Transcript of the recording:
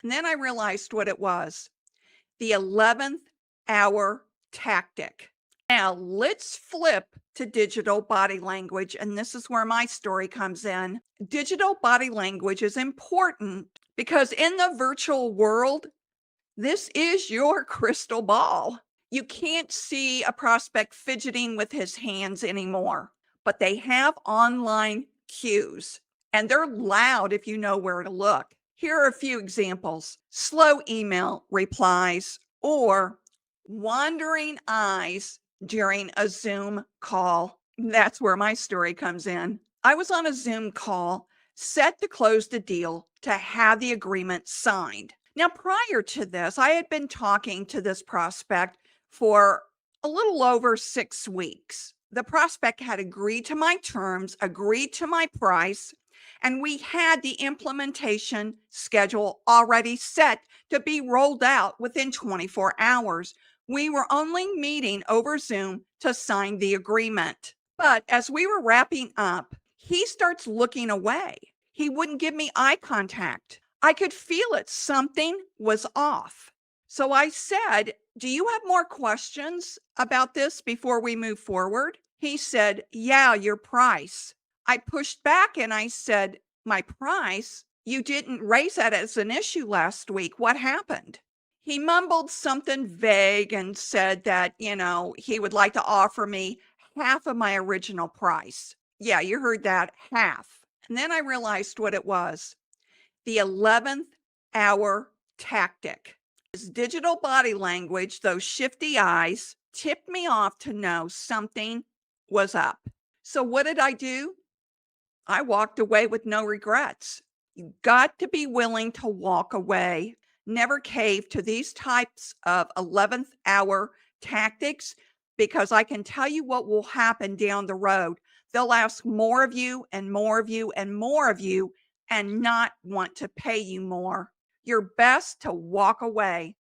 And then I realized what it was, the 11th hour tactic. Now let's flip to digital body language. And this is where my story comes in. Digital body language is important because in the virtual world, this is your crystal ball. You can't see a prospect fidgeting with his hands anymore, but they have online cues and they're loud if you know where to look. Here are a few examples: slow email replies or wandering eyes during a Zoom call. That's where my story comes in. I was on a Zoom call set to close the deal to have the agreement signed. Now, prior to this, I had been talking to this prospect for a little over 6 weeks. The prospect had agreed to my terms, agreed to my price, and we had the implementation schedule already set to be rolled out within 24 hours. We were only meeting over Zoom to sign the agreement. But as we were wrapping up, he starts looking away. He wouldn't give me eye contact. I could feel it. Something was off. So I said, "Do you have more questions about this before we move forward?" He said, "Yeah, your price." I pushed back and I said, "My price? You didn't raise that as an issue last week. What happened?" He mumbled something vague and said that, he would like to offer me half of my original price. Yeah, you heard that, half. And then I realized what it was, the 11th hour tactic. His digital body language, those shifty eyes, tipped me off to know something was up. So what did I do? I walked away with no regrets. You got to be willing to walk away. Never cave to these types of 11th hour tactics, because I can tell you what will happen down the road. They'll ask more of you and more of you and more of you and not want to pay you more. You're best to walk away.